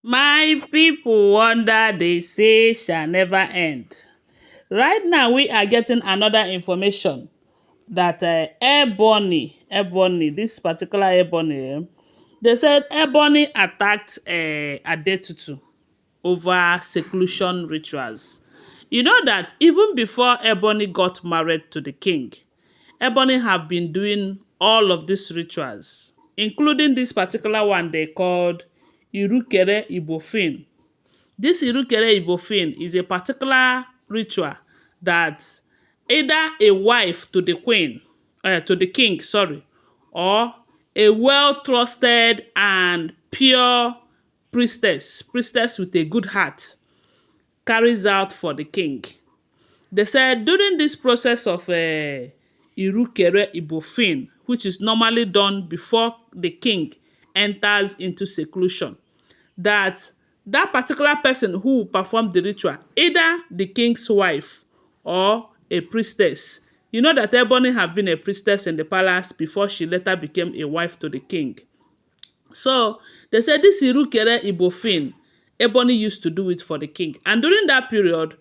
My people wonder they say shall never end. Right now, we are getting another information that Ebony, this particular Ebony, they said Ebony attacked Adetutu over seclusion rituals. You know that even before Ebony got married to the king, Ebony have been doing all of these rituals, including this particular one they called Irukere Ibofin. This Irukere Ibofin is a particular ritual that either a wife to the queen, to the king, sorry, or a well-trusted and pure priestess with a good heart carries out for the king. They said during this process of Irukere Ibofin, which is normally done before the king enters into seclusion, that that particular person who performed the ritual, either the king's wife or a priestess. You know that Ebony had been a priestess in the palace before she later became a wife to the king. So they said this Irukere Ibofin, Ebony used to do it for the king. And during that period,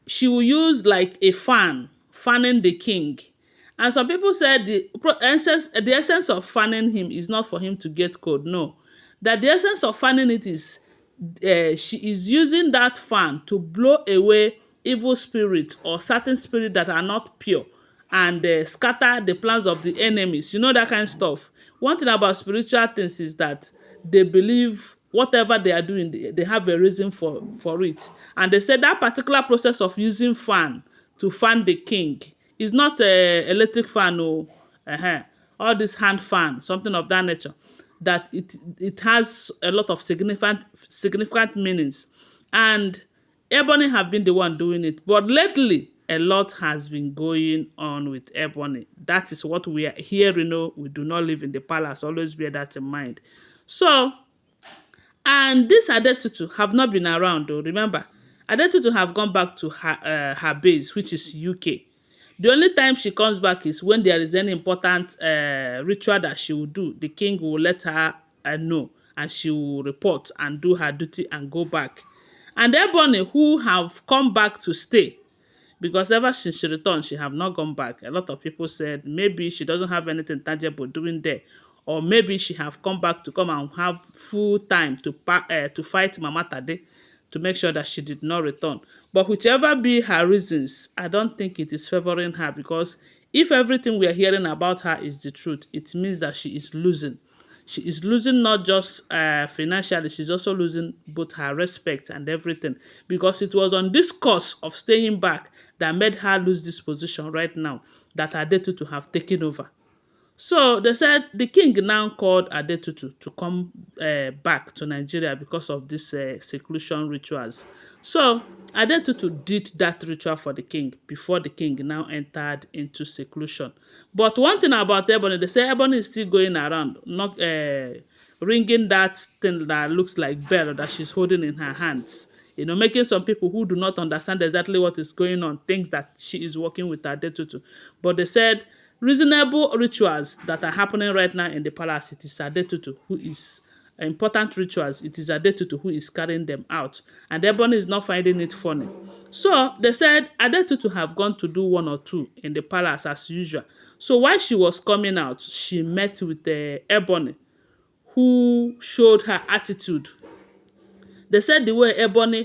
she will use like a fan, fanning the king. And some people said the essence of fanning him is not for him to get cold. No. That the essence of fanning it is she is using that fan to blow away evil spirits or certain spirits that are not pure and scatter the plans of the enemies. You know that kind of stuff. One thing about spiritual things is that they believe whatever they are doing, they have a reason for it. And they said that particular process of using fan to fan the king is not a electric fan or all this hand fan, something of that nature. That it has a lot of significant meanings. And Ebony have been the one doing it. But lately, a lot has been going on with Ebony. That is what we are hearing. No, we do not live in the palace. Always bear that in mind. So, and this Adetutu have not been around though. Remember, Adetutu have gone back to her base, which is UK. The only time she comes back is when there is any important ritual that she will do. The king will let her know, and she will report and do her duty and go back. And Ebony, who have come back to stay, because ever since she returned, she have not gone back. A lot of people said maybe she doesn't have anything tangible doing there, or maybe she have come back to come and have full time to fight Mama Tade to make sure that she did not return. But whichever be her reasons, I don't think it is favoring her, because if everything we are hearing about her is the truth, it means that she is losing. She is losing not just financially, she's also losing both her respect and everything. Because it was on this course of staying back that made her lose this position right now that Adetutu to have taken over. So they said the king now called Adetutu to come back to Nigeria because of these seclusion rituals. So Adetutu did that ritual for the king before the king now entered into seclusion. But one thing about Ebony, they say Ebony is still going around, not ringing that thing that looks like bell that she's holding in her hands. You know, making some people who do not understand exactly what is going on think that she is working with Adetutu. But they said reasonable rituals that are happening right now in the palace, it is Adetutu who is important rituals. It is Adetutu who is carrying them out. And Ebony is not finding it funny. So they said Adetutu have gone to do one or two in the palace as usual. So while she was coming out, she met with Ebony, who showed her attitude. They said the way Ebony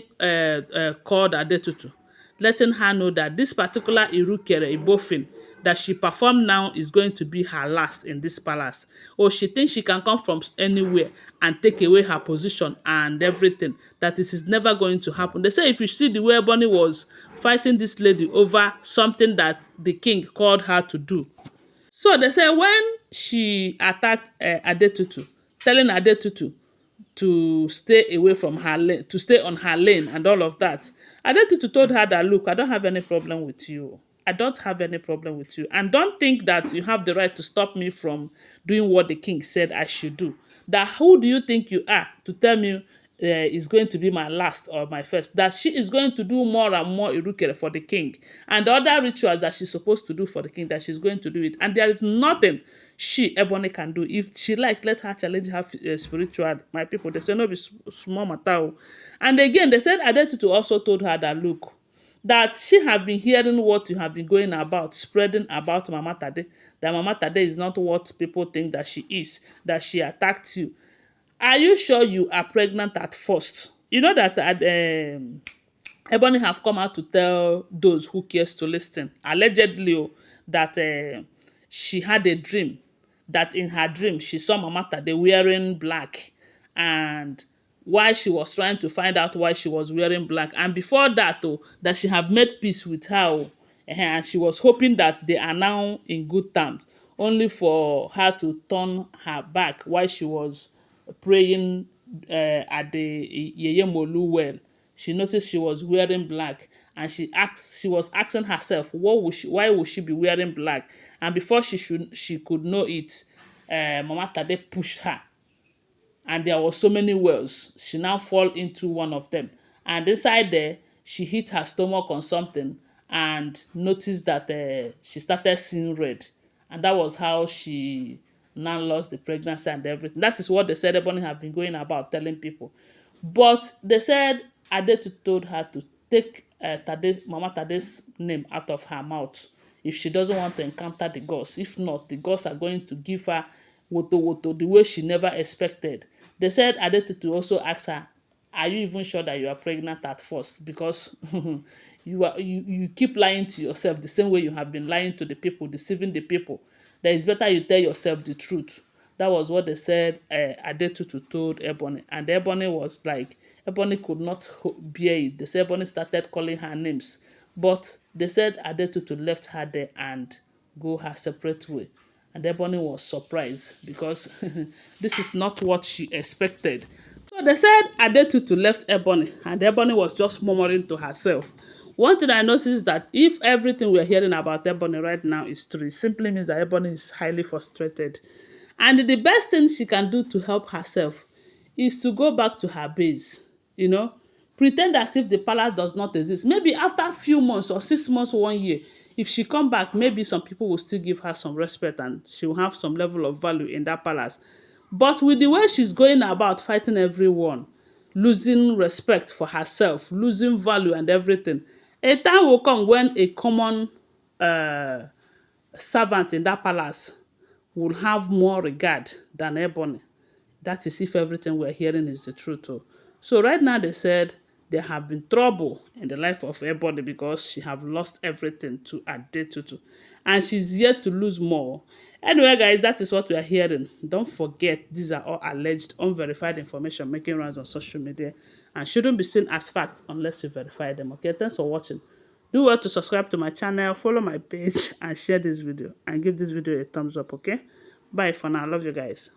called Adetutu, letting her know that this particular Irukere Ibofin that she performed now is going to be her last in this palace. Or she thinks she can come from anywhere and take away her position and everything. That it is never going to happen. They say if you see the way Ebony was fighting this lady over something that the king called her to do. So they say when she attacked Adetutu, telling Adetutu to stay away from her lane, to stay on her lane and all of that, Adetutu told her that, look, I don't have any problem with you. I don't have any problem with you. And don't think that you have the right to stop me from doing what the king said I should do. That who do you think you are to tell me is going to be my last or my first, that she is going to do more and more irukere for the king, and the other rituals that she's supposed to do for the king, that she's going to do it, and there is nothing she, Ebony, can do. If she like, let her challenge her spiritual, my people. They say no be small matter o. And again, they said Adetutu also told her that, look, that she have been hearing what you have been going about, spreading about Mama Tade, that Mama Tade is not what people think that she is, that she attacked you. Are you sure you are pregnant at first? You know that Ebony have come out to tell those who cares to listen, allegedly, that she had a dream, that in her dream she saw Mama Tade wearing black, and why she was trying to find out why she was wearing black, and before that, that she have made peace with her, and she was hoping that they are now in good terms, only for her to turn her back while she was praying at the Yeye Molu well. She noticed she was wearing black, and she was asking herself, why would she be wearing black? And before she could know it, Mama Tade pushed her, and there were so many wells. She now fall into one of them, and inside there she hit her stomach on something and noticed that she started seeing red, and that was how she now lost the pregnancy and everything. That is what the ceremony have been going about telling people. But they said Adetutu told her to take Mama Tade's name out of her mouth if she doesn't want to encounter the gods. If not, the gods are going to give her woto woto the way she never expected. They said Adetutu also asked her, are you even sure that you are pregnant at first? Because you keep lying to yourself the same way you have been lying to the people, deceiving the people. That it's better you tell yourself the truth. That was what they said Adetutu told Ebony. And Ebony was like, Ebony could not bear it. They said Ebony started calling her names. But they said Adetutu left her there and go her separate way. And Ebony was surprised because this is not what she expected. So they said Adetutu left Ebony, and Ebony was just murmuring to herself. One thing I noticed, that if everything we're hearing about Ebony right now is true, it simply means that Ebony is highly frustrated. And the best thing she can do to help herself is to go back to her base, pretend as if the palace does not exist. Maybe after a few months or 6 months or 1 year, if she come back, maybe some people will still give her some respect and she will have some level of value in that palace. But with the way she's going about fighting everyone, losing respect for herself, losing value and everything, a time will come when a common servant in that palace will have more regard than Ebony. That is if everything we're hearing is the truth. So right now they said there have been trouble in the life of Ebony because she have lost everything to Adetutu. And she's yet to lose more. Anyway, guys, that is what we are hearing. Don't forget, these are all alleged, unverified information making rounds on social media and shouldn't be seen as fact unless you verify them. Okay, thanks for watching. Do well to subscribe to my channel, follow my page, and share this video. And give this video a thumbs up, okay? Bye for now. Love you guys.